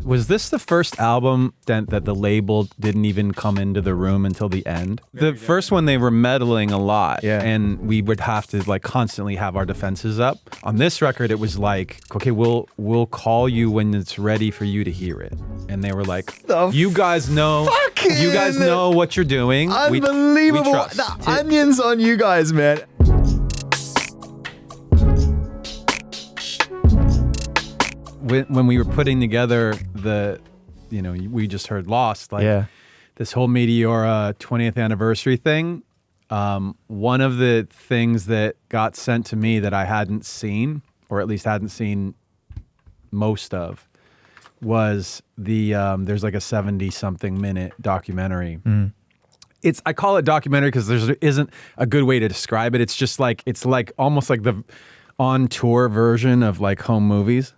Was this the first album that the label didn't even come into the room until the end? The first one, they were meddling a lot, and we would have to like constantly have our defenses up. On this record, it was like, okay, we'll call you when it's ready for you to hear it. And they were like, you guys know what you're doing. Unbelievable. We trust. The onions on you guys, man. When we were putting together we just heard Lost, this whole Meteora 20th anniversary thing. One of the things that got sent to me that I hadn't seen, or at least hadn't seen most of, was there's like a 70-something minute documentary. I call it documentary because there isn't a good way to describe it. It's just like, it's like almost like the on tour version of like home movies.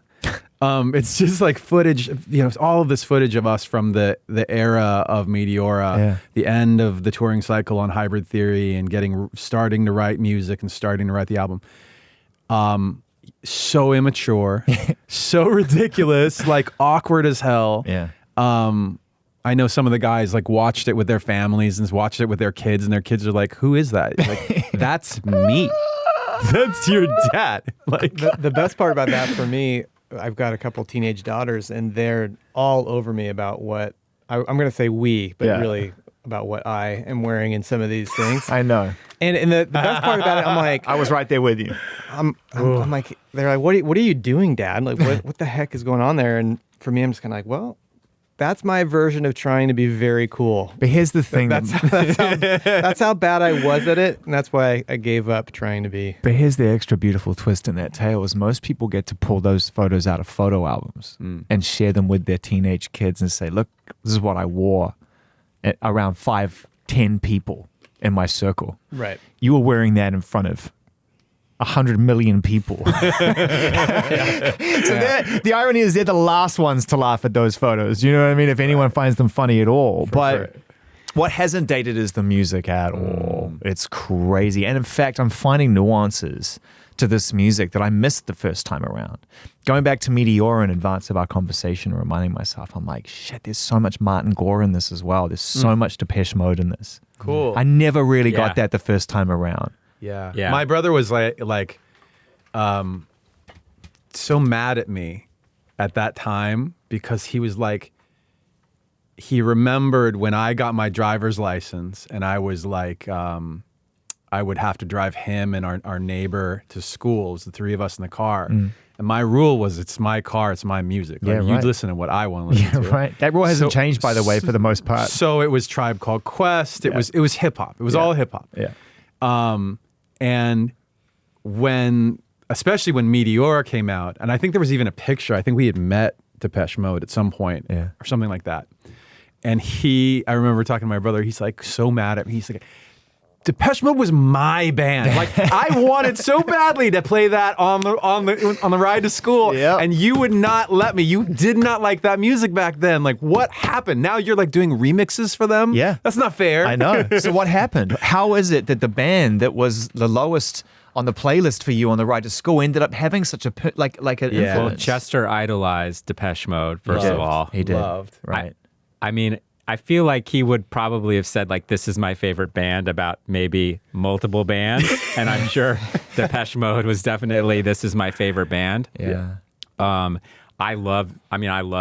It's just like footage, all of this footage of us from the era of Meteora, the end of the touring cycle on Hybrid Theory, and starting to write music and starting to write the album. So immature, so ridiculous, like awkward as hell. Yeah. I know some of the guys like watched it with their families and watched it with their kids, and their kids are like, "Who is that?" Like, that's me. That's your dad. Like the best part about that for me, I've got a couple teenage daughters, and they're all over me about what I'm going to say really about what I am wearing in some of these things. I know. And the best part about it, I'm like, I was right there with you. I'm like, they're like, what are you doing, Dad? Like, what the heck is going on there? And for me, I'm just kind of like, well, that's my version of trying to be very cool. But here's the thing. That's how bad I was at it, and that's why I gave up trying to be. But here's the extra beautiful twist in that tale is most people get to pull those photos out of photo albums and share them with their teenage kids and say, look, this is what I wore at around 5-10 people in my circle. Right. You were wearing that in front of 100 million people. So the irony is they're the last ones to laugh at those photos. You know what I mean? If anyone finds them funny at all. But what hasn't dated is the music at all. It's crazy. And in fact, I'm finding nuances to this music that I missed the first time around. Going back to Meteora in advance of our conversation, reminding myself, I'm like, shit, there's so much Martin Gore in this as well. There's so much Depeche Mode in this. Cool. I never really got that the first time around. Yeah. My brother was like so mad at me at that time because he was like, he remembered when I got my driver's license and I was like, I would have to drive him and our neighbor to school. It was the three of us in the car. And my rule was, it's my car, it's my music. Like, you listen to what I want to listen to. Right. That rule hasn't changed, by the way, for the most part. So it was Tribe Called Quest. It was hip hop. It was all hip hop. Yeah. And especially when Meteora came out, and I think there was even a picture, I think we had met Depeche Mode at some point or something like that. And I remember talking to my brother, he's like so mad at me. He's like, Depeche Mode was my band. Like, I wanted so badly to play that on the ride to school, and you would not let me. You did not like that music back then. Like, what happened? Now you're like doing remixes for them? Yeah. That's not fair. I know. So what happened? How is it that the band that was the lowest on the playlist for you on the ride to school ended up having such an influence? Well, Chester idolized Depeche Mode, first of all. He did. Loved. Right. I mean, I feel like he would probably have said, like, this is my favorite band about maybe multiple bands. And I'm sure Depeche Mode was definitely, this is my favorite band. Yeah. I love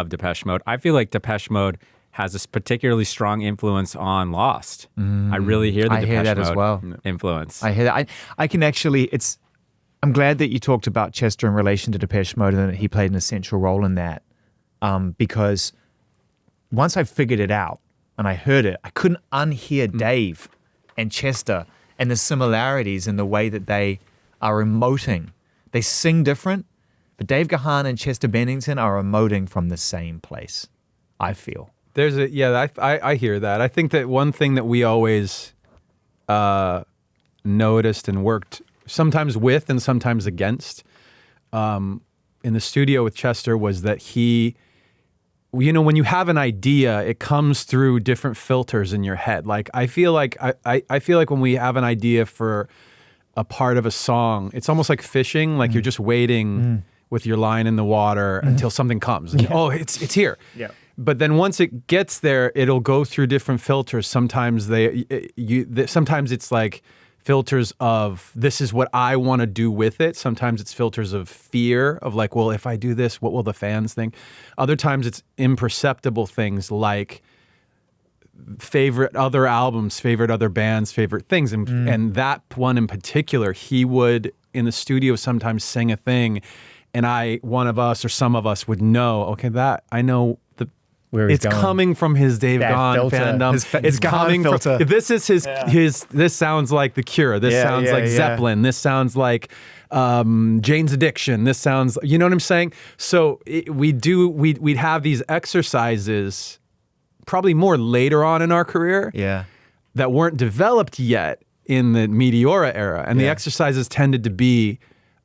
Depeche Mode. I feel like Depeche Mode has this particularly strong influence on Lost. I really hear the Depeche that Mode as well. influence. I hear that. I can actually, I'm glad that you talked about Chester in relation to Depeche Mode and that he played an essential role in that. Because once I figured it out and I heard it, I couldn't unhear Dave and Chester and the similarities in the way that they are emoting. They sing different, but Dave Gahan and Chester Bennington are emoting from the same place, I feel. I hear that. I think that one thing that we always noticed and worked sometimes with and sometimes against in the studio with Chester was that when you have an idea, it comes through different filters in your head. Like I feel like when we have an idea for a part of a song, it's almost like fishing. Like you're just waiting with your line in the water until something comes. And, oh, it's here. Yeah. But then once it gets there, it'll go through different filters. Sometimes sometimes it's like filters of this is what I want to do with it. Sometimes it's filters of fear of like, well, if I do this, what will the fans think? Other times it's imperceptible things like favorite other albums, favorite other bands, favorite things. And that one in particular, he would in the studio sometimes sing a thing, and one of us or some of us would know, okay, that I know where he's it's going. Coming from his Dave That Gahan filter. fandom. His It's coming Gahan filter. from this is his this sounds like The Cure. This sounds like Zeppelin. This sounds like Jane's Addiction. This sounds, you know what I'm saying? So we'd have these exercises probably more later on in our career that weren't developed yet in the Meteora era. And the exercises tended to be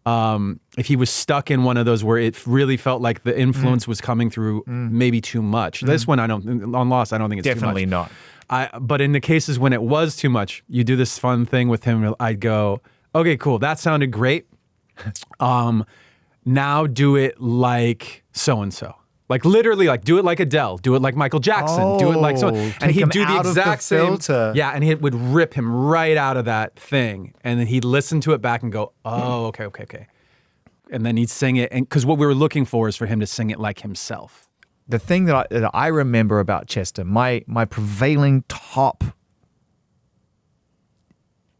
if he was stuck in one of those where it really felt like the influence was coming through maybe too much. This one, on Lost, I don't think it's Definitely too much. not. But in the cases when it was too much, you do this fun thing with him. I'd go, okay, cool. That sounded great. Now do it like so-and-so. Like literally, like do it like Adele, do it like Michael Jackson, do it like so, and he'd do the exact same. Yeah, and he would rip him right out of that thing, and then he'd listen to it back and go, "Oh, okay," and then he'd sing it, and because what we were looking for is for him to sing it like himself. The thing that I remember about Chester, my prevailing top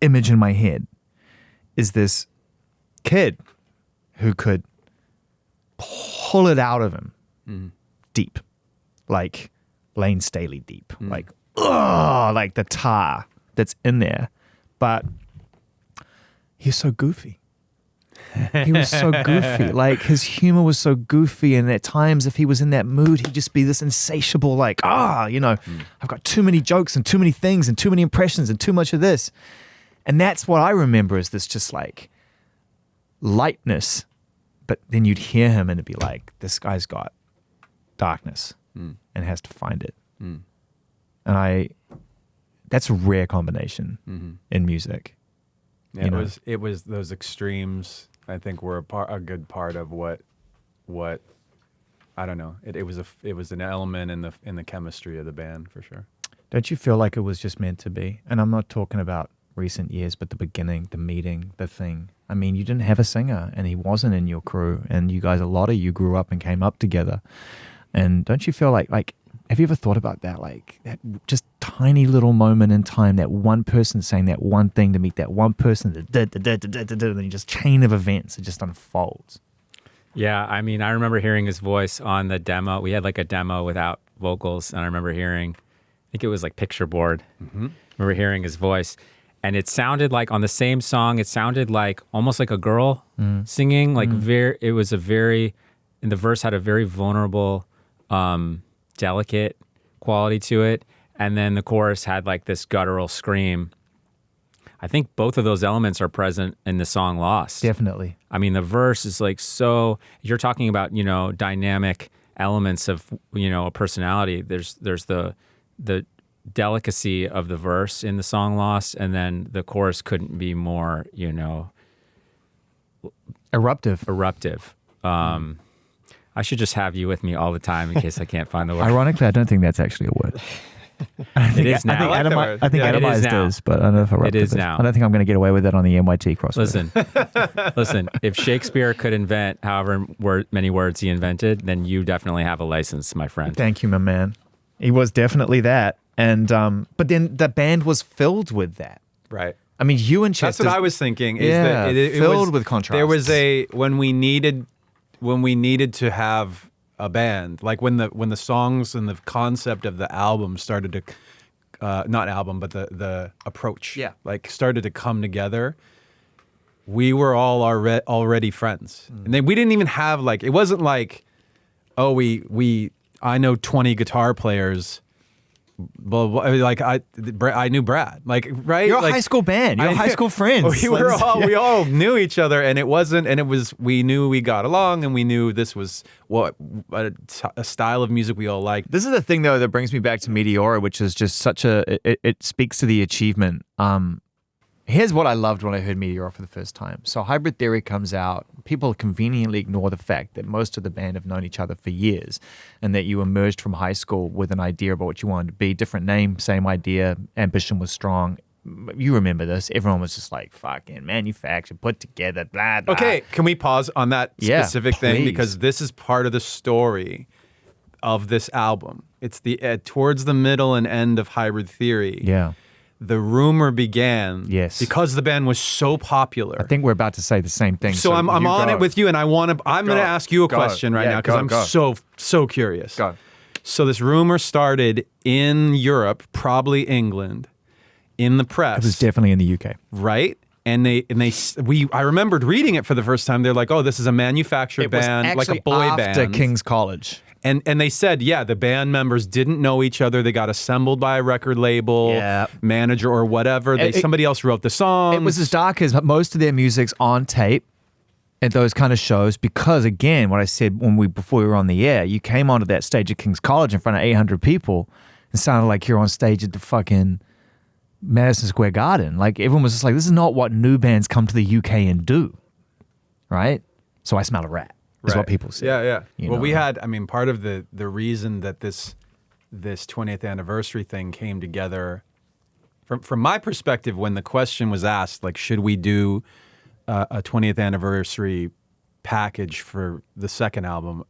image in my head is this kid who could pull it out of him. Deep, like Lane Staley deep, like the tar that's in there. But he's so goofy. He was so goofy. Like his humor was so goofy, and at times, if he was in that mood, he'd just be this insatiable, like, I've got too many jokes and too many things and too many impressions and too much of this. And that's what I remember is this just like lightness. But then you'd hear him and it'd be like, this guy's got darkness and has to find it. And that's a rare combination in music. Yeah, it was those extremes, I think, were a good part of what I don't know. It was an element in the chemistry of the band for sure. Don't you feel like it was just meant to be? And I'm not talking about recent years, but the beginning, the meeting, the thing. I mean, you didn't have a singer and he wasn't in your crew, and you guys, a lot of you grew up and came up together. And don't you feel like, have you ever thought about that? Like that just tiny little moment in time, that one person saying that one thing to meet that one person, and then just chain of events, it just unfolds. Yeah, I mean, I remember hearing his voice on the demo. We had like a demo without vocals, and I remember hearing, I think it was like Picture Board. I remember hearing his voice. And it sounded like on the same song, it sounded like almost like a girl singing. Like it was and the verse had a very vulnerable, delicate quality to it. And then the chorus had like this guttural scream. I think both of those elements are present in the song Lost. Definitely. I mean, the verse is like you're talking about, dynamic elements of, a personality. There's the delicacy of the verse in the song Lost, and then the chorus couldn't be more, eruptive. I should just have you with me all the time in case I can't find the word. Ironically, I don't think that's actually a word. It is now. I think atomized is, but I don't know if eruptive it is now. I don't think I'm going to get away with that on the NYT crossover. Listen, if Shakespeare could invent however many words he invented, then you definitely have a license, my friend. Thank you, my man. He was definitely that. And but then the band was filled with that. Right. I mean, you and Chester. That's what I was thinking. Is that it filled was, with contrast. There was when we needed to have a band, like when the songs and the concept of the album started to, not album, but the approach, like started to come together. We were all already friends, and then we didn't even have like, it wasn't like, oh, I know 20 guitar players. Blah, blah, like I knew Brad, like, right? You're a like, high school band. You're high school friends. We all knew each other, and we knew we got along, and we knew this was a style of music we all liked. This is the thing, though, that brings me back to Meteora, which is just it speaks to the achievement. Here's what I loved when I heard Meteora for the first time. So Hybrid Theory comes out. People conveniently ignore the fact that most of the band have known each other for years and that you emerged from high school with an idea about what you wanted to be. Different name, same idea. Ambition was strong. You remember this. Everyone was just like, fucking manufactured, put together, blah, blah. Okay, can we pause on that specific thing? Please. Because this is part of the story of this album. It's the towards the middle and end of Hybrid Theory. Yeah. The rumor began because the band was so popular. I think we're about to say the same thing. So I'm on it with you, and I'm going to ask you a question right now because I'm so curious. Go. So this rumor started in Europe, probably England, in the press. It was definitely in the UK, right? And I remembered reading it for the first time. They're like, "Oh, this is a manufactured band, like a boy band." After King's College. And they said, the band members didn't know each other. They got assembled by a record label, manager or whatever. Somebody else wrote the song. It was as dark as most of their music's on tape at those kind of shows because, again, what I said before we were on the air, you came onto that stage at King's College in front of 800 people and sounded like you're on stage at the fucking Madison Square Garden. Like, everyone was just like, this is not what new bands come to the UK and do, right? So I smell a rat. Is what people say. Yeah. Well, we had, part of the reason that this 20th anniversary thing came together, from my perspective, when the question was asked, like, should we do a 20th anniversary package for the second album?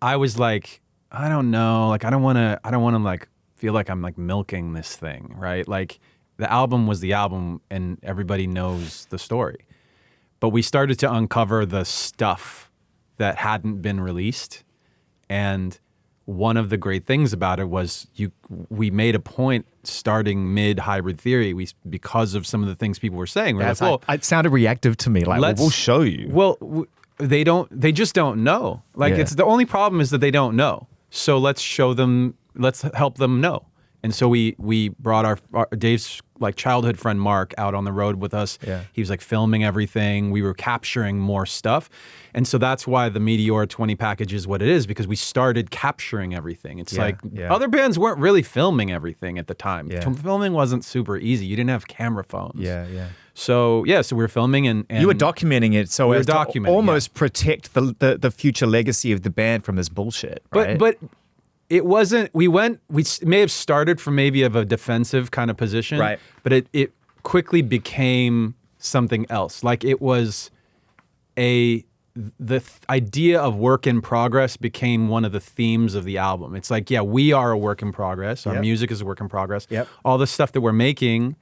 I was like, I don't know, like, I don't want to like feel like I'm like milking this thing, right? Like, the album was the album, and everybody knows the story. But we started to uncover the stuff that hadn't been released. And one of the great things about it was we made a point starting mid Hybrid Theory because of some of the things people were saying. We're like, well, it sounded reactive to me. Like, we'll show you. Well, they just don't know. Like, it's the only problem is that they don't know. So let's show them, let's help them know. And so we brought our Dave's like childhood friend Mark out on the road with us. Yeah. He was like filming everything. We were capturing more stuff. And so that's why the Meteora 20 package is what it is, because we started capturing everything. It's other bands weren't really filming everything at the time. Yeah. Filming wasn't super easy. You didn't have camera phones. Yeah. So we were filming and you were documenting it so as to almost protect the future legacy of the band from this bullshit. Right? But it wasn't, we may have started from maybe of a defensive kind of position, right? But it quickly became something else. Like, it was the idea of work in progress became one of the themes of the album. It's like, we are a work in progress. Our music is a work in progress. Yep. All the stuff that we're making,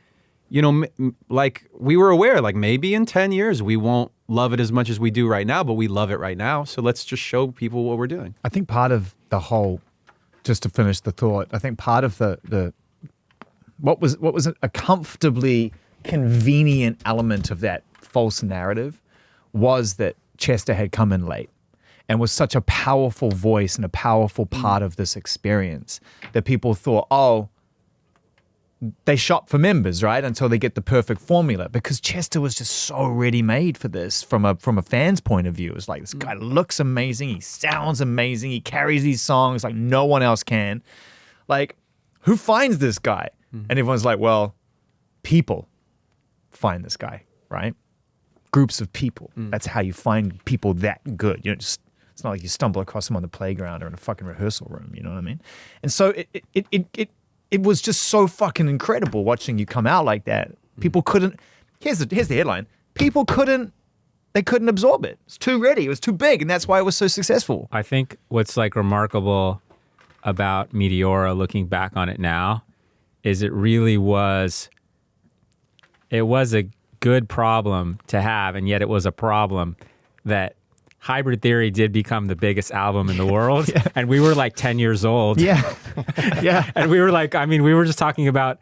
like, we were aware, like, maybe in 10 years we won't love it as much as we do right now, but we love it right now. So let's just show people what we're doing. I think part of the whole, just to finish the thought, I think part of the what was a comfortably convenient element of that false narrative was that Chester had come in late and was such a powerful voice and a powerful part of this experience that people thought, they shop for members, right? Until they get the perfect formula, because Chester was just so ready-made for this from a fan's point of view. It's like, this guy looks amazing, he sounds amazing, he carries these songs like no one else can. Like, who finds this guy? And everyone's like, well, people find this guy, right? Groups of people. That's how you find people that good. It's not like you stumble across them on the playground or in a fucking rehearsal room, you know what I mean? And so it was just so fucking incredible watching you come out like that. People couldn't. Here's the headline. People couldn't absorb it. It's too ready. It was too big, and that's why it was so successful. I think what's like remarkable about Meteora, looking back on it now, is it really was. It was a good problem to have, and yet it was a problem that Hybrid Theory did become the biggest album in the world, and we were like 10 years old. Yeah. And we were like, we were just talking about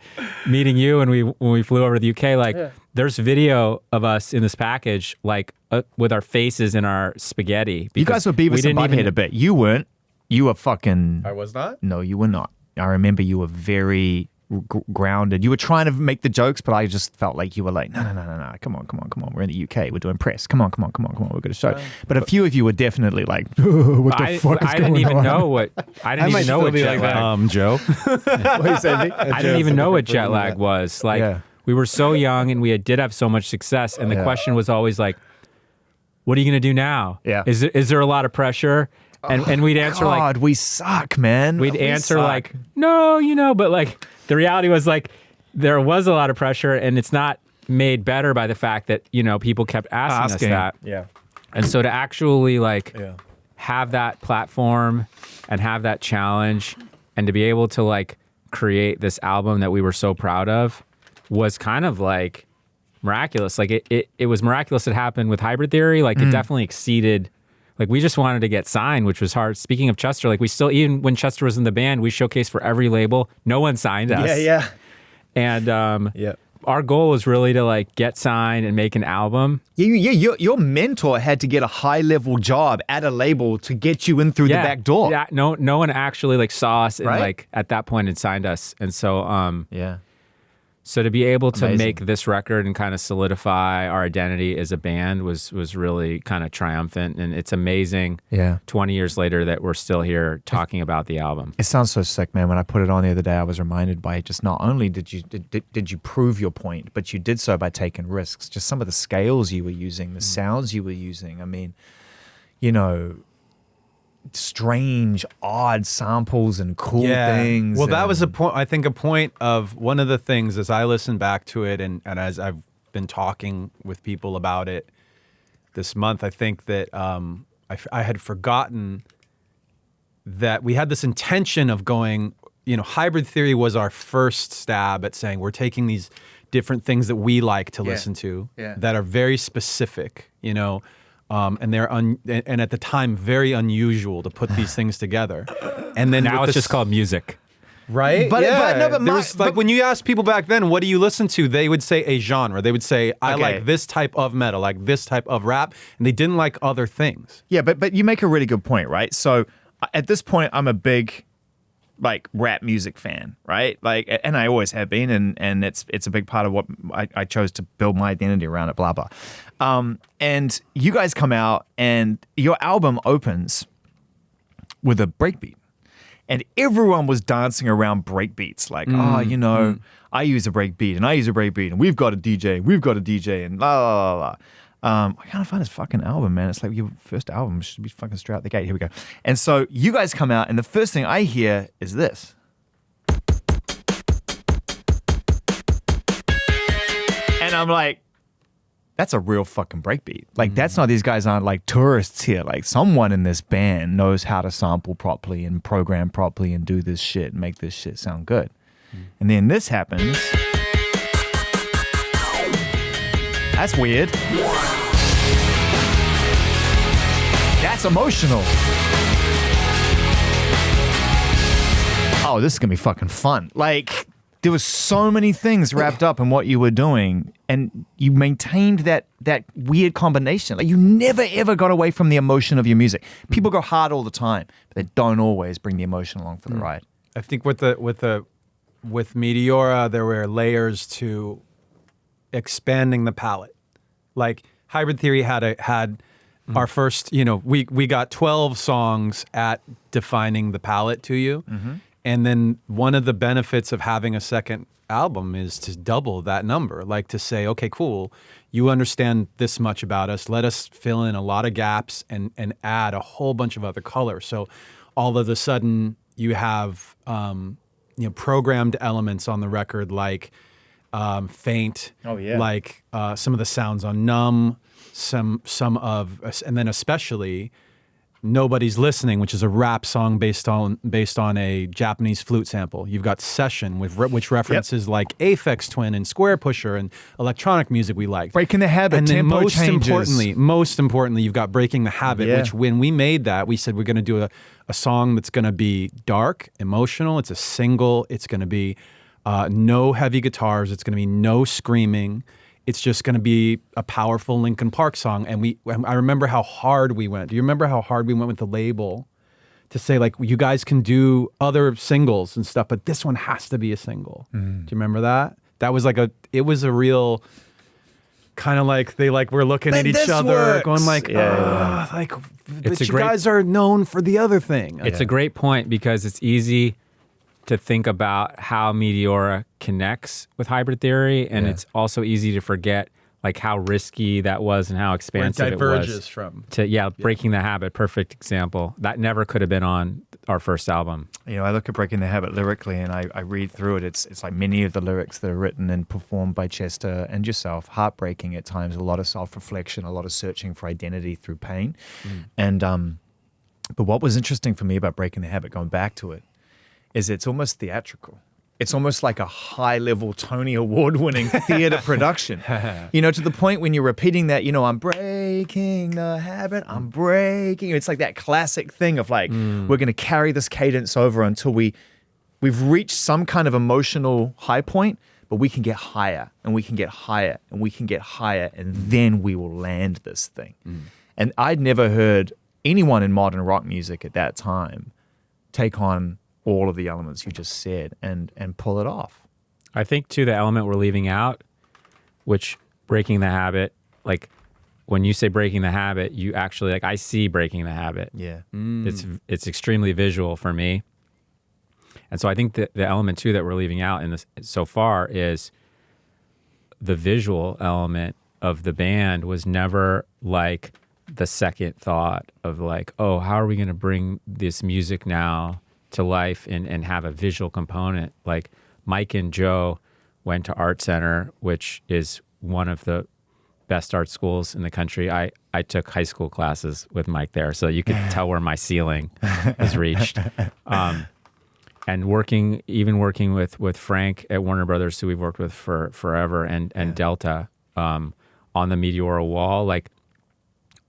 meeting you, and when we flew over to the UK, like, there's video of us in this package, like, with our faces in our spaghetti. You guys were Beavis and Butthead a bit. You weren't. You were fucking... I was not? No, you were not. I remember you were very grounded. You were trying to make the jokes, but I just felt like you were like, no. Come on. We're in the UK. We're doing press. Come on. We're going to show. But a few of you were definitely like, what the fuck is going on? I didn't even know what Joe. What you say, I didn't even know what jet lag was. Like, we were so young and we did have so much success. And the question was always like, what are you going to do now? Yeah. Is there a lot of pressure? And we'd answer God, we suck, man. We'd answer like, no, but like the reality was like, there was a lot of pressure, and it's not made better by the fact that, people kept asking us that. Yeah. And so to actually have that platform and have that challenge and to be able to like create this album that we were so proud of was kind of like miraculous. Like it was miraculous. It happened with Hybrid Theory. Like it definitely exceeded, like we just wanted to get signed, which was hard. Speaking of Chester, like we still, even when Chester was in the band, we showcased for every label. No one signed us. Yeah. And our goal was really to like get signed and make an album. Your mentor had to get a high-level job at a label to get you in through the back door. Yeah, no one actually like saw us and like at that point had signed us. And so so to be able to make this record and kind of solidify our identity as a band was really kind of triumphant, and it's amazing. 20 years later that we're still here talking about the album. It sounds so sick, man. When I put it on the other day, I was reminded by just not only did you prove your point, but you did so by taking risks. Just some of the scales you were using, the sounds you were using. I mean, strange, odd samples and cool things. Well, that was a point. I think a point of one of the things as I listen back to it, and as I've been talking with people about it this month, I think that I had forgotten that we had this intention of going. Hybrid Theory was our first stab at saying we're taking these different things that we like to listen to that are very specific. And they're and at the time very unusual to put these things together. And then now it's just called music, right? But when you ask people back then, what do you listen to? They would say a genre. They would say, I like this type of metal, like this type of rap, and they didn't like other things. Yeah, but you make a really good point, right? So at this point, I'm a big like rap music fan, right? Like, and I always have been, and it's a big part of what I chose to build my identity around it, blah, blah. And you guys come out and your album opens with a breakbeat. And everyone was dancing around breakbeats, like, I use a breakbeat and I use a breakbeat and we've got a DJ and la la la la. I can't find his fucking album, man. It's like your first album should be fucking straight out the gate. Here we go. And so you guys come out, and the first thing I hear is this. And I'm like, that's a real fucking breakbeat. Like, that's not, these guys aren't like tourists here. Like, someone in this band knows how to sample properly and program properly and do this shit and make this shit sound good. And then this happens. That's weird. That's emotional. Oh, this is gonna be fucking fun. Like, there was so many things wrapped up in what you were doing, and you maintained that weird combination. Like, you never ever got away from the emotion of your music. People go hard all the time, but they don't always bring the emotion along for the ride. I think with Meteora, there were layers to expanding the palette. Like Hybrid Theory had our first, we got 12 songs at defining the palette to you. And then one of the benefits of having a second album is to double that number, like to say, okay, cool, you understand this much about us. Let us fill in a lot of gaps and add a whole bunch of other color. So all of a sudden you have, programmed elements on the record like faint, like some of the sounds on Numb, some of, and then especially Nobody's Listening, which is a rap song based on a Japanese flute sample. You've got Session, which references like Aphex Twin and Square Pusher and electronic music we liked. Breaking the Habit, and then tempo changes. Most importantly, you've got Breaking the Habit, which when we made that, we said we're going to do a song that's going to be dark, emotional. It's a single. It's going to be no heavy guitars. It's going to be no screaming. It's just going to be a powerful Linkin Park song. And I remember how hard we went. Do you remember how hard we went with the label to say, like, you guys can do other singles and stuff, but this one has to be a single. Do you remember that? That was like it was a real kind of like they like were looking at each other going like, like, but you guys are known for the other thing. It's a great point because it's easy to think about how Meteora connects with hybrid theory, and it's also easy to forget like how risky that was and how expansive it was. Breaking the Habit, perfect example. That never could have been on our first album. You know, I look at Breaking the Habit lyrically, and I read through it. It's like many of the lyrics that are written and performed by Chester and yourself, heartbreaking at times, a lot of self-reflection, a lot of searching for identity through pain. And but what was interesting for me about Breaking the Habit, going back to it, is it's almost theatrical. It's almost like a high-level Tony Award-winning theater production. You know, to the point when you're repeating that, you know, I'm breaking the habit, I'm breaking. It's like that classic thing of like, we're going to carry this cadence over until we've reached some kind of emotional high point, but we can get higher and we can get higher and we can get higher, and then we will land this thing. And I'd never heard anyone in modern rock music at that time take on all of the elements you just said and pull it off. I think too, the element we're leaving out, which Breaking the Habit, like when you say Breaking the Habit, you actually, like, I see Breaking the Habit. Yeah. It's extremely visual for me. And so I think that the element too that we're leaving out in this so far is the visual element of the band was never like the second thought of like, oh, how are we going to bring this music now to life and have a visual component. Like Mike and Joe went to Art Center, which is one of the best art schools in the country. I took high school classes with Mike there, so you could tell where my ceiling is reached. And working with Frank at Warner Brothers, who we've worked with for forever, and Delta on the Meteora wall, like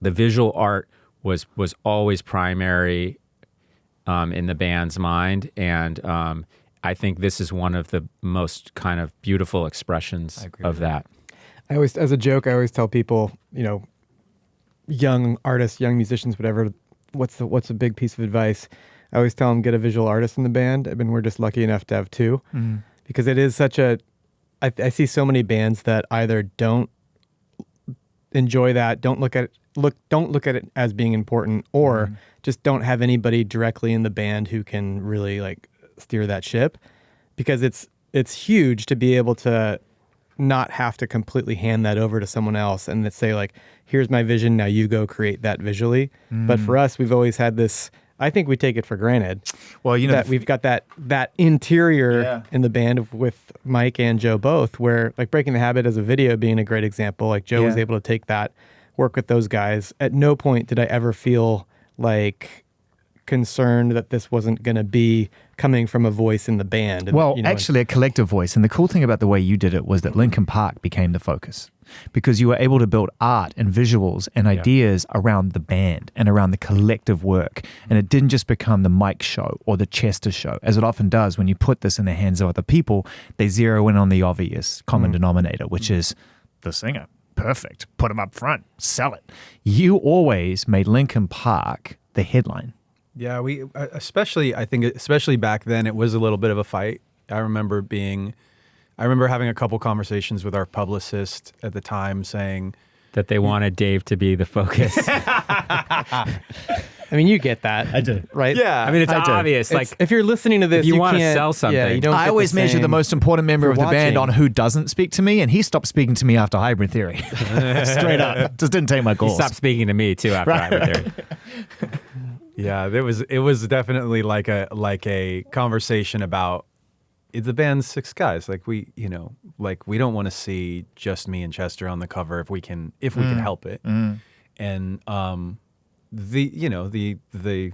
the visual art was always primary in the band's mind, and I think this is one of the most kind of beautiful expressions of that. I always, as a joke, I always tell people, you know, young artists, young musicians, whatever, what's a big piece of advice? I always tell them, get a visual artist in the band. I mean, we're just lucky enough to have two, because it is such a, I see so many bands that either don't enjoy that, don't look at it as being important, or just don't have anybody directly in the band who can really like steer that ship, because it's huge to be able to not have to completely hand that over to someone else and say like, here's my vision, now you go create that visually. But for us, we've always had this, I think we take it for granted. Well, you know, that we've got that interior in the band with Mike and Joe both, where like Breaking the Habit as a video being a great example, like Joe was able to take that, work with those guys. At no point did I ever feel like concerned that this wasn't going to be coming from a voice in the band. Well, you know, actually a collective voice. And the cool thing about the way you did it was that Linkin Park became the focus, because you were able to build art and visuals and ideas around the band and around the collective work. And it didn't just become the Mike show or the Chester show, as it often does when you put this in the hands of other people. They zero in on the obvious common denominator, which is the singer. Perfect. Put him up front. Sell it. You always made Linkin Park the headline. Yeah, we especially back then, it was a little bit of a fight. I remember having a couple conversations with our publicist at the time saying that they wanted Dave to be the focus. I mean, you get that. I do. Right? Yeah. I mean, it's obvious. Like, if you're listening to this, if you want to sell something. Yeah, you don't I always measure the most important member of the band on who doesn't speak to me, and he stopped speaking to me after Hybrid Theory. Straight up. Just didn't take my calls. He stopped speaking to me, too, after Hybrid Theory. Yeah, it was definitely like a conversation about the band's six guys. Like we don't want to see just me and Chester on the cover if we can help it. And the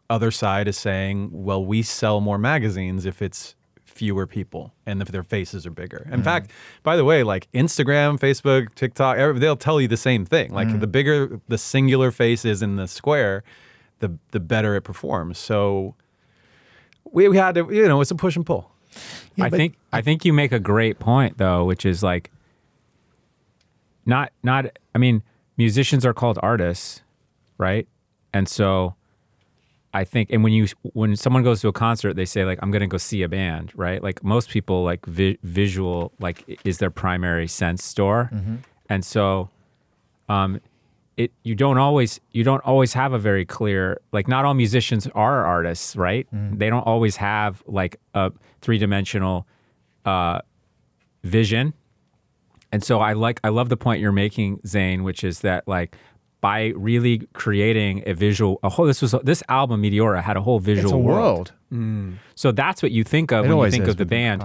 other side is saying, well, we sell more magazines if it's fewer people and if their faces are bigger. In fact, by the way, like Instagram, Facebook, TikTok, they'll tell you the same thing. Like the bigger the singular face is in the square, the better it performs. So we had to, it's a push and pull. Yeah, I think you make a great point though, which is like not I mean, musicians are called artists, right? And so I think, and when someone goes to a concert, they say like, I'm going to go see a band, right? Like most people like visual, like is their primary sense store. And so you don't always have a very clear, like, not all musicians are artists, right? They don't always have like a three-dimensional vision. And so I love the point you're making, Zane, which is that, like, by really creating this album Meteora had a whole visual world. So that's what you think of when you think of the band.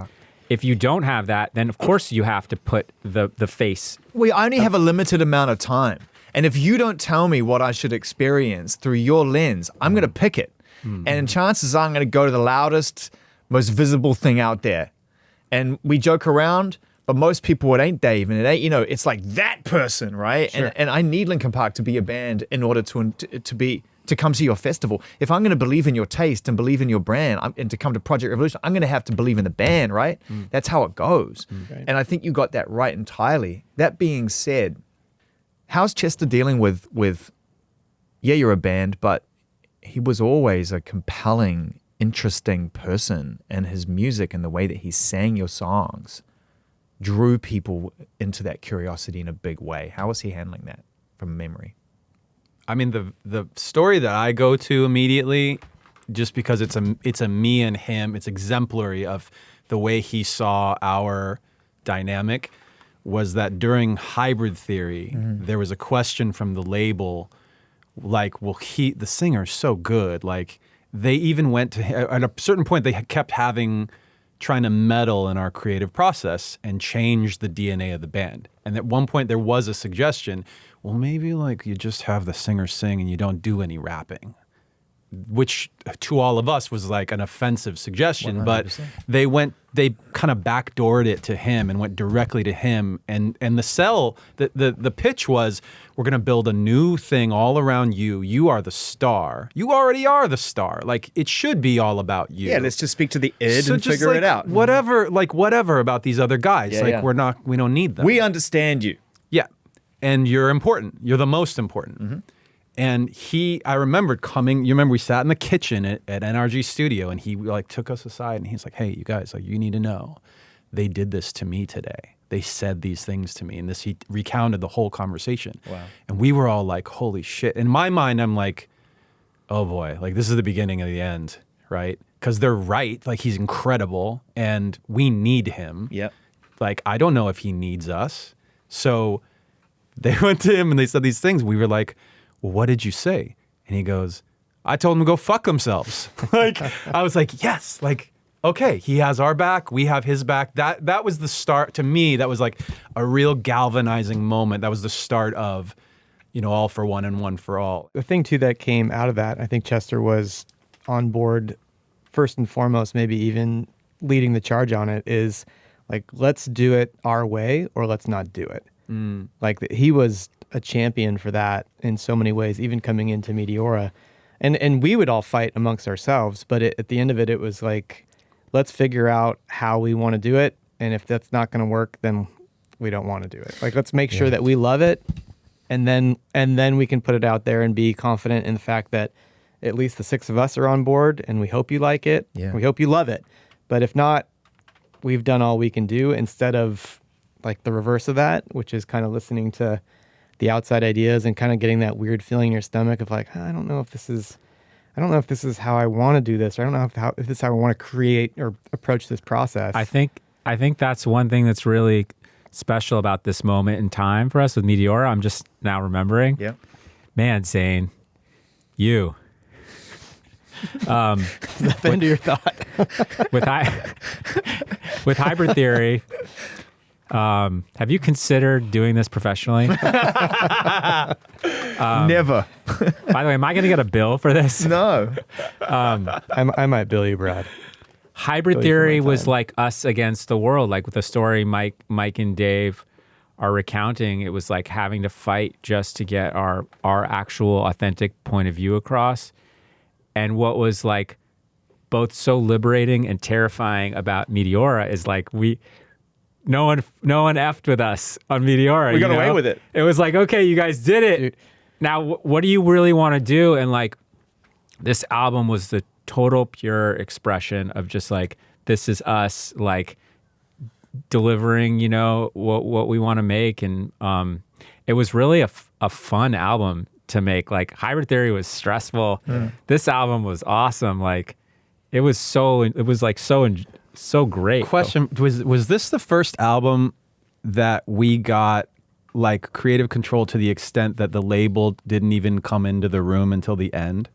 If you don't have that, then of course you have to put the face. We only have a limited amount of time. And if you don't tell me what I should experience through your lens, I'm going to pick it. And chances are I'm going to go to the loudest, most visible thing out there. And we joke around, but most people, it ain't Dave, and it ain't, it's like that person, right? Sure. And I need Linkin Park to be a band in order to come to your festival. If I'm going to believe in your taste and believe in your brand and to come to Project Revolution, I'm going to have to believe in the band, right? That's how it goes. Right. And I think you got that right entirely. That being said, how's Chester dealing with, yeah, you're a band, but he was always a compelling, interesting person, and his music and the way that he sang your songs drew people into that curiosity in a big way. How was he handling that from memory? I mean, the story that I go to immediately, just because it's a me and him, it's exemplary of the way he saw our dynamic, was that during Hybrid Theory, there was a question from the label, like, well, the singer's so good. Like, they even went to, at a certain point, they kept trying to meddle in our creative process and change the DNA of the band. And at one point there was a suggestion, well, maybe like you just have the singer sing and you don't do any rapping, which to all of us was like an offensive suggestion, 100%. But they kind of backdoored it to him and went directly to him. And the pitch was, we're going to build a new thing all around you. You are the star. You already are the star. Like, it should be all about you. Yeah, let's just speak to the id and figure it out. Whatever about these other guys. Yeah, we don't need them. We understand you. Yeah. And you're important. You're the most important. And I remember we sat in the kitchen at NRG Studio, and he like took us aside and he's like, hey, you guys, like, you need to know, they did this to me today. They said these things to me, and he recounted the whole conversation. Wow. And we were all like, holy shit. In my mind, I'm like, oh boy, like, this is the beginning of the end, right? Because they're right. Like, he's incredible and we need him. Yep. Like, I don't know if he needs us. So they went to him and they said these things. We were like, well, what did you say? And he goes, I told them to go fuck themselves. Like, I was like, yes, like, okay, he has our back, we have his back. That was the start. To me, that was like a real galvanizing moment. That was the start of, all for one and one for all. The thing too that came out of that, I think Chester was on board first and foremost, maybe even leading the charge on it, is like, let's do it our way or let's not do it. Like, he was a champion for that in so many ways, even coming into Meteora. And we would all fight amongst ourselves, but at the end of it, it was like, let's figure out how we want to do it. And if that's not going to work, then we don't want to do it. Like, let's make sure that we love it. And then we can put it out there and be confident in the fact that at least the 6 of us are on board, and we hope you like it. Yeah. We hope you love it. But if not, we've done all we can do, instead of like the reverse of that, which is kind of listening to the outside ideas and kind of getting that weird feeling in your stomach of like, I don't know if this is how I want to do this, or I don't know if this is how I want to create or approach this process. I think that's one thing that's really special about this moment in time for us with Meteora. I'm just now remembering. Yeah. Man, Zane, you. Is that the end of your thought? with Hybrid Theory, have you considered doing this professionally? Never. By the way, am I going to get a bill for this? No. I might bill you, Brad. Hybrid Theory was like us against the world. Like, with the story Mike and Dave are recounting, it was like having to fight just to get our actual authentic point of view across. And what was like both so liberating and terrifying about Meteora is like, no one effed with us on Meteora. We got away with it. It was like, okay, you guys did it. Dude. Now, what do you really want to do? And like, this album was the total pure expression of just like, this is us, like, delivering, what we want to make. And it was really a fun album to make. Like Hybrid Theory was stressful. This album was awesome. Like it was so great. Question: was this the first album that we got like creative control to the extent that the label didn't even come into the room until the end?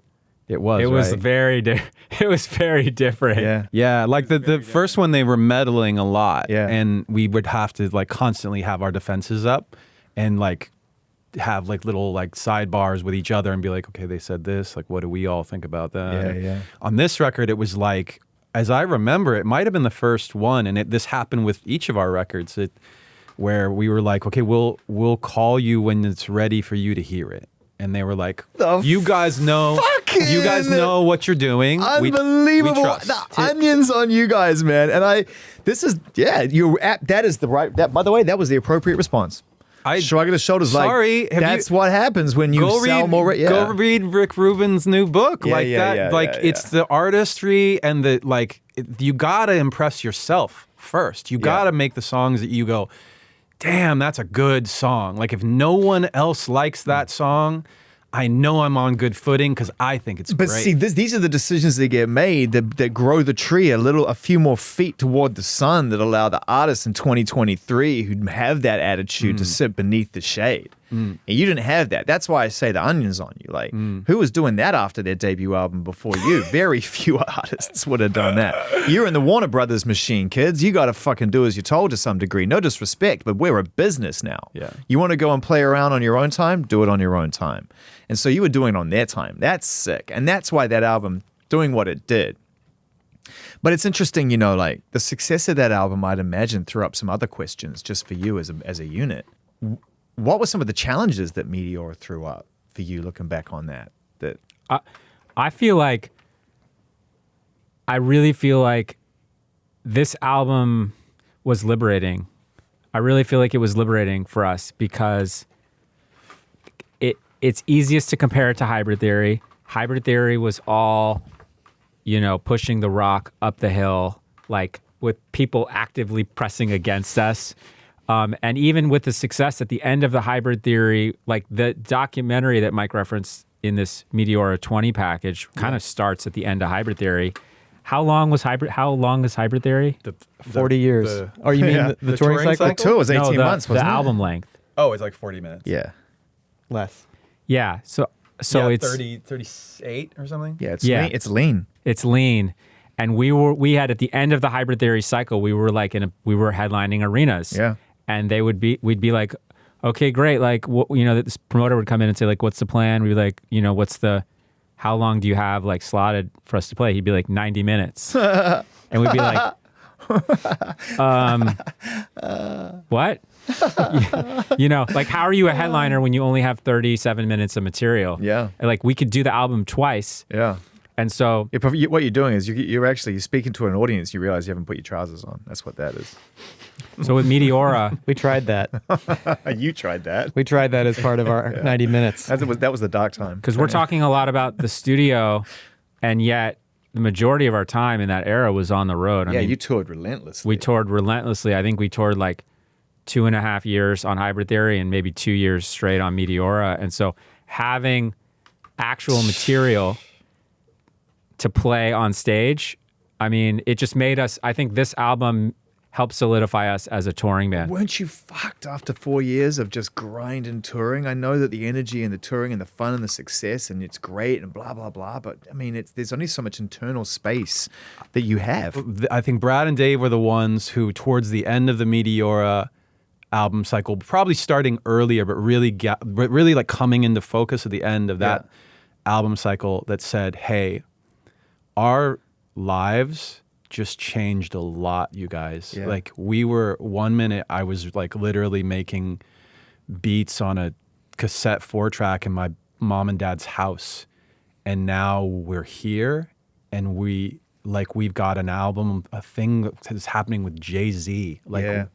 It was. It was right? it was very different. Yeah. Yeah, like the first one, they were meddling a lot, Yeah. and we would have to like constantly have our defenses up, and like have like little like sidebars with each other, and be like, okay, they said this, like, what do we all think about that? Yeah. On this record, it was like, as I remember, it might have been the first one, and this happened with each of our records, where we were like, okay, we'll call you when it's ready for you to hear it. And they were like, you guys know what you're doing. Unbelievable. We trust. The onions on you guys, man. And that is the right, by the way, that was the appropriate response. Shrugging his shoulders sorry, like, that's what happens when you sell more. Go read Rick Rubin's new book. It's the artistry and the, like, you got to impress yourself first. You got to make the songs that you go, damn, that's a good song. Like, if no one else likes that song, I know I'm on good footing because I think it's great. But see, these are the decisions that get made that grow the tree a few more feet toward the sun, that allow the artists in 2023 who have that attitude to sit beneath the shade. And you didn't have that. That's why I say the onions on you. Like, who was doing that after their debut album before you? Very few artists would have done that. You're in the Warner Brothers machine, kids. You got to fucking do as you're told to some degree. No disrespect, but we're a business now. Yeah. You want to go and play around on your own time? Do it on your own time. And so you were doing it on their time. That's sick. And that's why that album, doing what it did. But it's interesting, you know, like the success of that album, I'd imagine, threw up some other questions just for you as a unit. What were some of the challenges that Meteora threw up for you looking back on that? I really feel like this album was liberating. I really feel like it was liberating for us because it's easiest to compare it to Hybrid Theory. Hybrid Theory was all, you know, pushing the rock up the hill, like with people actively pressing against us. And even with the success at the end of the Hybrid Theory, like the documentary that Mike referenced in this Meteora 20 package kind of starts at the end of Hybrid Theory. How long is Hybrid Theory? 40 years. You mean the touring cycle? The tour was 18 months, wasn't the it? album length. Oh, it's like 40 minutes. Yeah. Less. Yeah. So Yeah, it's 38 or something. Yeah, Yeah. It's lean. It's lean. And we had at the end of the Hybrid Theory cycle, we were headlining arenas. Yeah. And we'd be like, okay, great. Like, this promoter would come in and say, like, what's the plan? We'd be like, how long do you have like slotted for us to play? He'd be like 90 minutes. And we'd be like, what? Like, how are you a headliner when you only have 37 minutes of material? Yeah. And, like, we could do the album twice. Yeah. And so What you're doing is you're speaking to an audience. You realize you haven't put your trousers on. That's what that is. So with Meteora, We tried that. You tried that. We tried that as part of our 90 minutes. That was the dark time. because we're talking a lot about the studio, and yet the majority of our time in that era was on the road. I mean, you toured relentlessly. we toured relentlessly. I think we toured like 2.5 years on Hybrid Theory and maybe 2 years straight on Meteora. And so having actual material to play on stage, I mean, it just made us, I think this album helped solidify us as a touring band. Weren't you fucked after 4 years of just grind and touring? I know that the energy and the touring and the fun and the success and it's great and blah, blah, blah. But I mean, there's only so much internal space that you have. I think Brad and Dave were the ones who, towards the end of the Meteora album cycle, probably starting earlier, but really like coming into focus at the end of that album cycle, that said, hey, our lives just changed a lot, you guys. Yeah. Like, we were, 1 minute I was like literally making beats on a cassette 4-track in my mom and dad's house, and now we're here and we've got an album, a thing that's happening with Jay-Z. Like,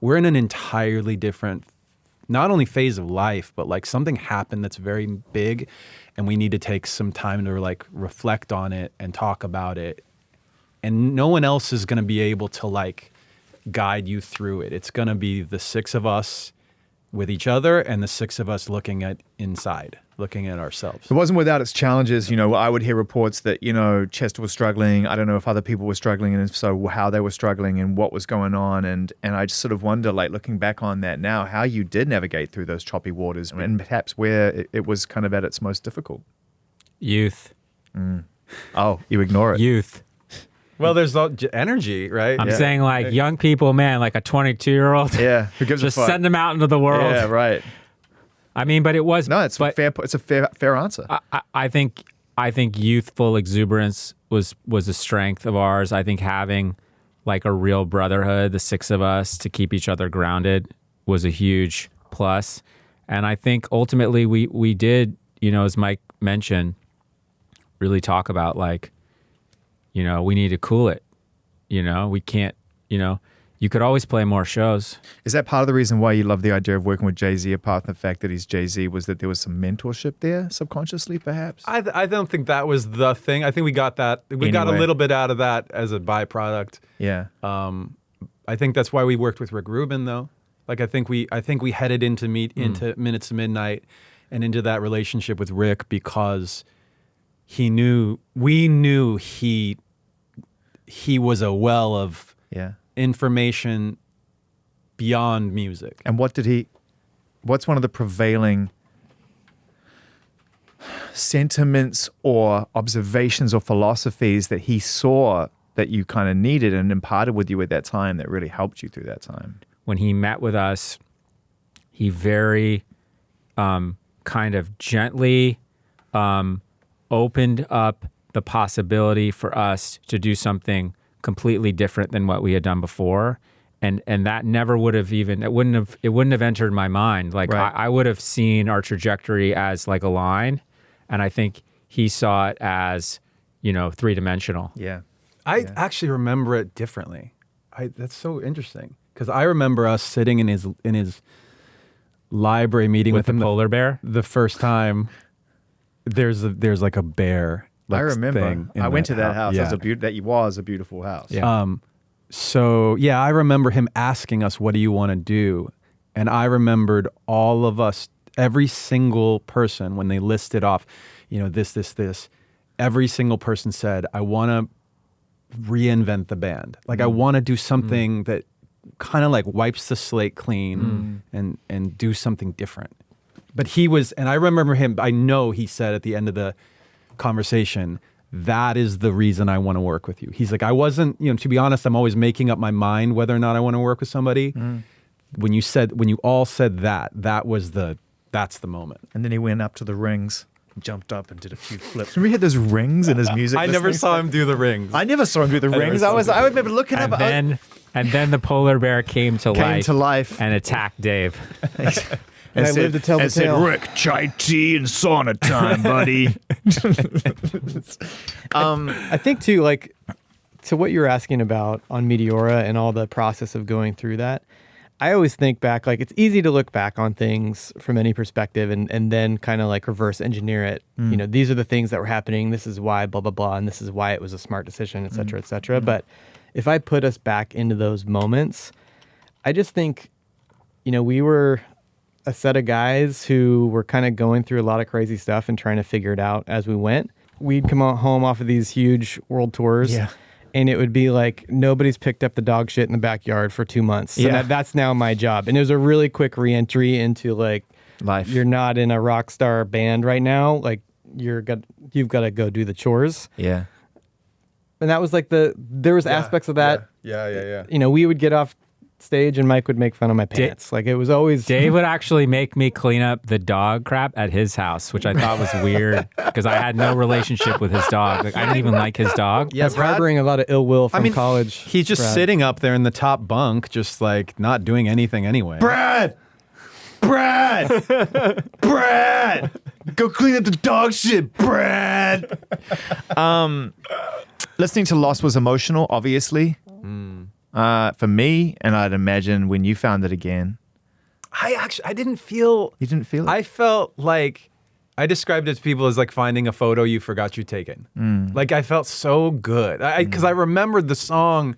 we're in an entirely different, not only phase of life, but like something happened that's very big, and we need to take some time to like reflect on it and talk about it. And no one else is going to be able to like guide you through it. It's going to be the six of us with each other and the six of us looking at ourselves. It wasn't without its challenges. You know, I would hear reports that, you know, Chester was struggling. I don't know if other people were struggling, and if so, how they were struggling and what was going on. And I just sort of wonder, like, looking back on that now, how you did navigate through those choppy waters and perhaps where it was kind of at its most difficult. Youth. Oh, you ignore it. Youth. Well, there's energy, right? I'm saying, like, young people, man, like a 22-year-old. Yeah, who gives just a fuck? send them out into the world. Yeah, right. I mean, but it was It's a fair answer. I think youthful exuberance was a strength of ours. I think having like a real brotherhood, the six of us, to keep each other grounded was a huge plus. And I think ultimately we did, you know, as Mike mentioned, really talk about, like, you know, we need to cool it. You know, we can't, you know, you could always play more shows. Is that part of the reason why you love the idea of working with Jay-Z, apart from the fact that he's Jay-Z, was that there was some mentorship there subconsciously, perhaps? I don't think that was the thing. I think we got that. We got a little bit out of that as a byproduct. Yeah. I think that's why we worked with Rick Rubin, though. Like, I think we headed into Minutes to Midnight and into that relationship with Rick because we knew he was a well of information beyond music. And what's one of the prevailing sentiments or observations or philosophies that he saw that you kind of needed and imparted with you at that time that really helped you through that time? When he met with us, he very kind of gently opened up the possibility for us to do something completely different than what we had done before, and that never would have it wouldn't have entered my mind. Like, right. I would have seen our trajectory as like a line, and I think he saw it as, you know, 3-dimensional. Yeah. I actually remember it differently. That's so interesting because I remember us sitting in his library meeting with the him polar bear the first time. There's like a bear. I remember. I went to that house. Yeah. That was a beautiful house. Yeah. So yeah, I remember him asking us, "What do you want to do?" And I remembered all of us, every single person, when they listed off, you know, this. Every single person said, "I want to reinvent the band. Like, I want to do something that kind of like wipes the slate clean and do something different." But he was, and I remember him. I know he said at the end of the conversation, that is the reason I want to work with you. He's like, I wasn't, you know, to be honest, I'm always making up my mind whether or not I want to work with somebody. When you all said that's the moment. And then he went up to the rings, jumped up and did a few flips. Remember he had those rings in his music? I never saw him do the rings. I never saw him do the rings. I remember looking up. And then the polar bear came to life and attacked Dave. And I lived to tell the tale. Rick, chai tea and sauna time, buddy. I think too, like, to what you were asking about on Meteora and all the process of going through that, I always think back, like, it's easy to look back on things from any perspective and then kind of like reverse engineer it. You know, these are the things that were happening. This is why blah, blah, blah. And this is why it was a smart decision, et cetera, et cetera. But if I put us back into those moments, I just think, you know, we were a set of guys who were kind of going through a lot of crazy stuff and trying to figure it out as we went. We'd come home off of these huge world tours, and it would be like nobody's picked up the dog shit in the backyard for 2 months. So that's now my job. And it was a really quick re-entry into like life. You're not in a rock star band right now. Like you've got to go do the chores. Yeah. And that was like there was aspects of that. Yeah. You know, we would get off stage and Mike would make fun of my pants. Like it was always Dave would actually make me clean up the dog crap at his house, which I thought was weird because I had no relationship with his dog. Like I didn't even like his dog. I was harboring a lot of ill will from college. He's just sitting up there in the top bunk, just like not doing anything anyway. Brad, go clean up the dog shit, Brad. Listening to Lost was emotional, obviously. For me, and I'd imagine when you found it again. I didn't feel... You didn't feel it? I felt like... I described it to people as like finding a photo you forgot you'd taken. Like I felt so good. Because I remembered the song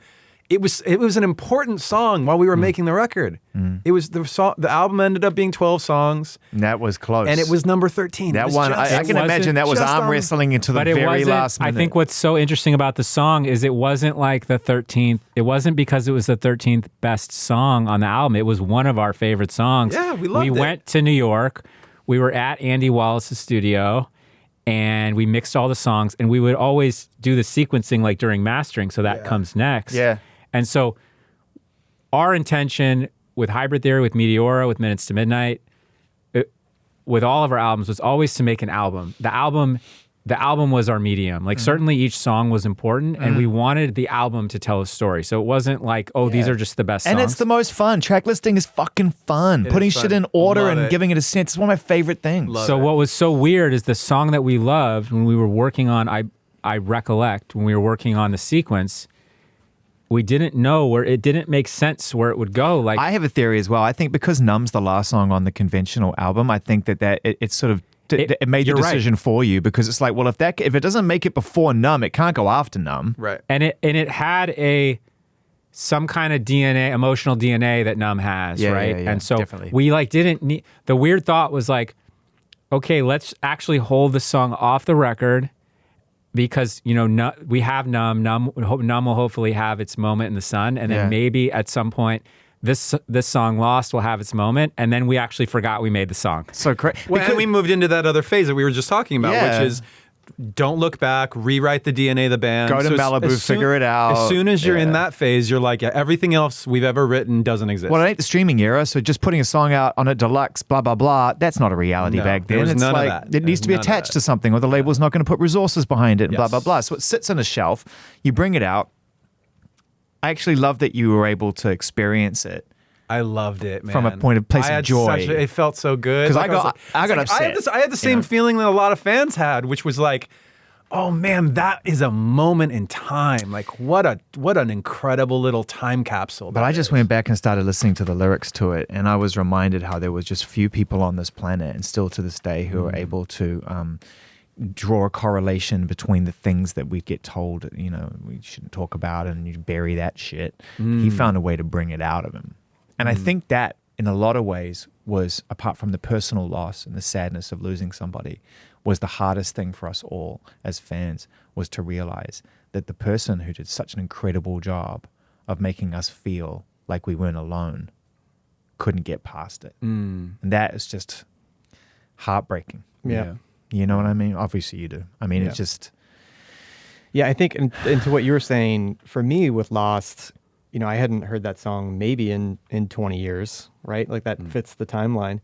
it was an important song while we were making the record. It was the album ended up being 12 songs. And that was close. And it was number 13. That one, I can imagine that was arm wrestling into the very last minute. I think what's so interesting about the song is it wasn't like the 13th. It wasn't because it was the 13th best song on the album. It was one of our favorite songs. Yeah, we loved it. We went to New York. We were at Andy Wallace's studio. And we mixed all the songs, and we would always do the sequencing like during mastering, so that comes next. Yeah. And so our intention with Hybrid Theory, with Meteora, with Minutes to Midnight, with all of our albums was always to make an album. The album was our medium. Like certainly each song was important, and we wanted the album to tell a story. So it wasn't like, these are just the best songs. And it's the most fun. Track listing is fucking fun. Putting shit in order and giving it a sense. It's one of my favorite things. What was so weird is the song that we loved when we were working on, I recollect, when we were working on the sequence, we didn't know where it didn't make sense where it would go. Like I have a theory as well. I think because Numb's the last song on the conventional album, I think that it's sort of it made the decision for you, because it's like, well, if it doesn't make it before Numb, it can't go after Numb. Right. And it had some kind of DNA, emotional DNA that Numb has, right? Yeah, and so definitely. we didn't need, the weird thought was like, okay, let's actually hold the song off the record, because we have Numb. Numb will hopefully have its moment in the sun, and then maybe at some point this song Lost will have its moment, and then we actually forgot we made the song. So crazy. Well, and we moved into that other phase that we were just talking about, which is don't look back, rewrite the DNA of the band. Go to Malibu, figure it out. As soon as you're in that phase, you're like, everything else we've ever written doesn't exist. Well, it ain't the streaming era, so just putting a song out on a deluxe, blah, blah, blah, that's not a reality back then. There was It's none like, of that. it needs to be attached to something, or the label's not going to put resources behind it, and blah, blah, blah. So it sits on a shelf, you bring it out. I actually love that you were able to experience it. I loved it, man. From a place of joy. It felt so good. Because I got upset. I had the same feeling that a lot of fans had, which was like, oh man, that is a moment in time. Like what an incredible little time capsule. But I just went back and started listening to the lyrics to it, and I was reminded how there was just few people on this planet, and still to this day, who are able to draw a correlation between the things that we get told, we shouldn't talk about, and you bury that shit. He found a way to bring it out of him. And I think that, in a lot of ways, was, apart from the personal loss and the sadness of losing somebody, was the hardest thing for us all as fans, was to realize that the person who did such an incredible job of making us feel like we weren't alone couldn't get past it. And that is just heartbreaking. Yeah. You know what I mean? Obviously you do. I mean, it's just... Yeah, I think into what you were saying, for me with Lost, I hadn't heard that song maybe in 20 years, right? Like that fits the timeline.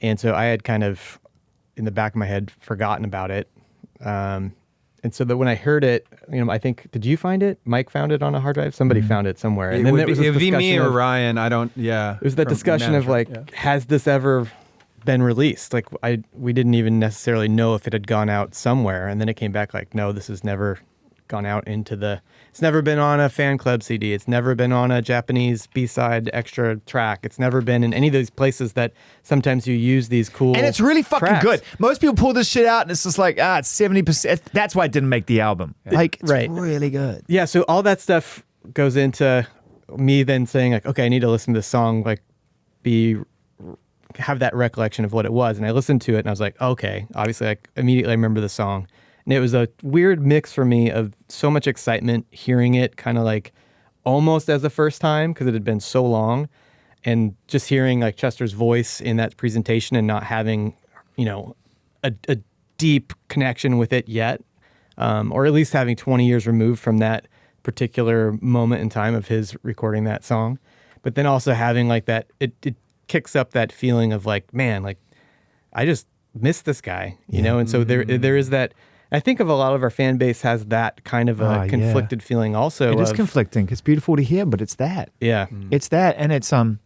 And so I had kind of, in the back of my head, forgotten about it. And so that when I heard it, I think, did you find it? Mike found it on a hard drive? Somebody found it somewhere. And it then would it was be me or Ryan. I don't, It was that discussion of like, has this ever been released? Like we didn't even necessarily know if it had gone out somewhere. And then it came back like, no, this has never gone out it's never been on a fan club CD. It's never been on a Japanese B-side extra track. It's never been in any of those places that sometimes you use these cool And it's really fucking tracks. good. Most people pull this shit out and it's just like, it's 70%. That's why it didn't make the album. Like, it's really good. Yeah, so all that stuff goes into me then saying like, okay, I need to listen to this song, like have that recollection of what it was. And I listened to it and I was like, okay, obviously like immediately I remember the song. And it was a weird mix for me of so much excitement hearing it kind of like almost as the first time because it had been so long, and just hearing like Chester's voice in that presentation and not having, a deep connection with it yet, or at least having 20 years removed from that particular moment in time of his recording that song. But then also having like that, it kicks up that feeling of like, man, like I just miss this guy, And so there is that. I think of a lot of our fan base has that kind of a conflicted feeling also. It is conflicting. It's beautiful to hear, but it's that. Yeah. It's that. And it's the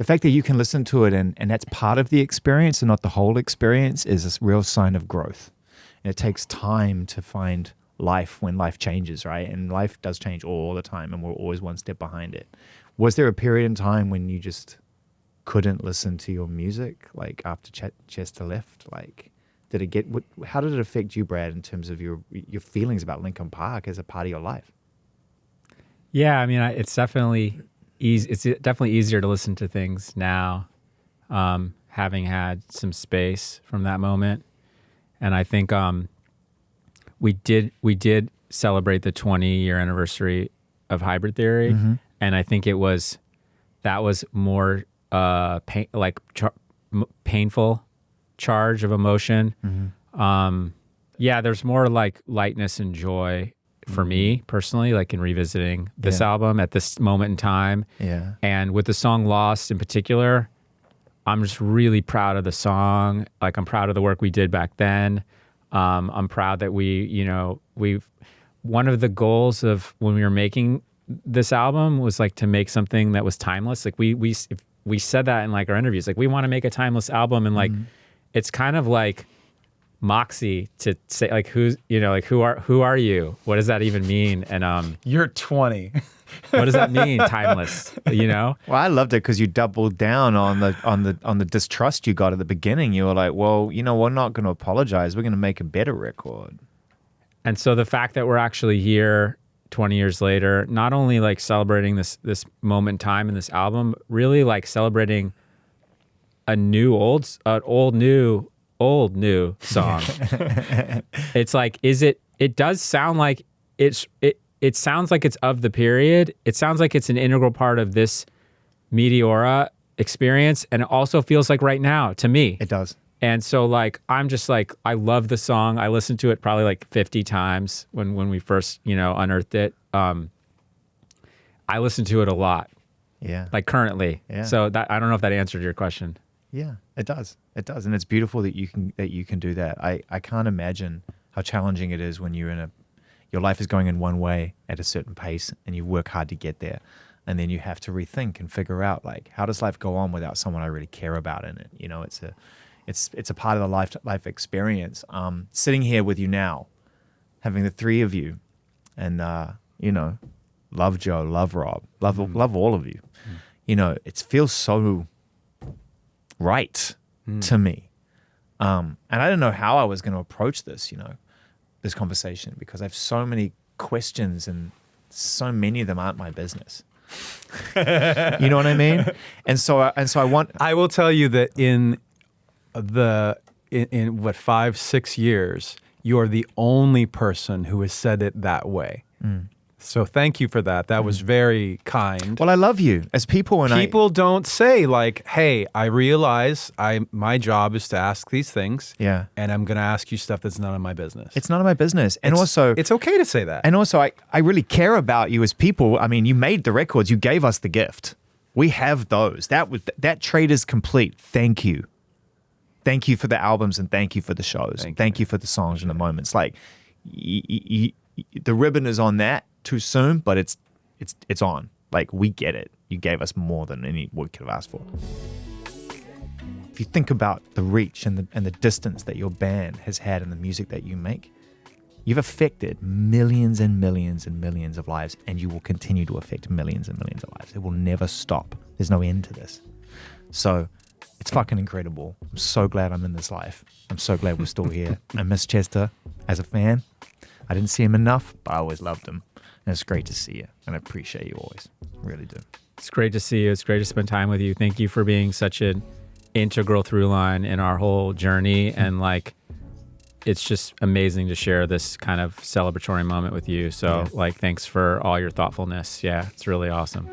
fact that you can listen to it and that's part of the experience and not the whole experience is a real sign of growth. And it takes time to find life when life changes, right? And life does change all the time, and we're always one step behind it. Was there a period in time when you just couldn't listen to your music, like after Chester left? Like, how did it affect you, Brad, in terms of your feelings about Linkin Park as a part of your life? Yeah, I mean, it's definitely easy. It's definitely easier to listen to things now, having had some space from that moment. And I think we did celebrate the 20-year anniversary of Hybrid Theory, and I think that was more painful charge of emotion. Yeah, there's more like lightness and joy for me personally, like in revisiting this album at this moment in time. Yeah. And with the song Lost in particular, I'm just really proud of the song. Like, I'm proud of the work we did back then. I'm proud that one of the goals of when we were making this album was like to make something that was timeless. Like we said that in like our interviews, like we want to make a timeless album, and like it's kind of like moxie to say like who are you? What does that even mean? And You're 20. what does that mean, timeless? You know? Well, I loved it because you doubled down on the distrust you got at the beginning. You were like, well, we're not going to apologize. We're going to make a better record. And so the fact that we're actually here 20 years later, not only like celebrating this moment in time in this album, really like celebrating a old new song. It's like, it does sound like it sounds like it's of the period. It sounds like it's an integral part of this Meteora experience, and it also feels like right now to me. It does. And so like, I'm just like, I love the song. I listened to it probably like 50 times when we first, unearthed it. I listen to it a lot. Yeah. Like currently. Yeah. So I don't know if that answered your question. Yeah, it does. It does. And it's beautiful that you can do that. I can't imagine how challenging it is when you're your life is going in one way at a certain pace and you work hard to get there. And then you have to rethink and figure out like, how does life go on without someone I really care about in it? It's a part of the life experience. Sitting here with you now, having the three of you, and love Joe, love Rob, love all of you. It feels so right to me. And I didn't know how I was going to approach this, this conversation, because I have so many questions and so many of them aren't my business. You know what I mean? And so I will tell you that in 5-6 years, you're the only person who has said it that way. So thank you for that. That was very kind. Well, I love you as people, and people don't say like, "Hey, I realize my job is to ask these things, yeah, and I'm going to ask you stuff that's none of my business." It's none of my business, and also it's okay to say that. And also, I really care about you as people. I mean, you made the records, you gave us the gift. We have those. That trade is complete. Thank you. Thank you for the albums, and thank you for the shows. Thank you for the songs and the moments. Like, the ribbon is on that too soon, but it's on. Like, we get it. You gave us more than any we could have asked for. If you think about the reach and the distance that your band has had in the music that you make, you've affected millions and millions and millions of lives, and you will continue to affect millions and millions of lives. It will never stop. There's no end to this. So it's fucking incredible. I'm so glad I'm in this life. I'm so glad we're still here. I miss Chester as a fan. I didn't see him enough, but I always loved him. And it's great to see you. And I appreciate you always. I really do. It's great to see you. It's great to spend time with you. Thank you for being such an integral through line in our whole journey. And like, it's just amazing to share this kind of celebratory moment with you. So like, thanks for all your thoughtfulness. Yeah, it's really awesome.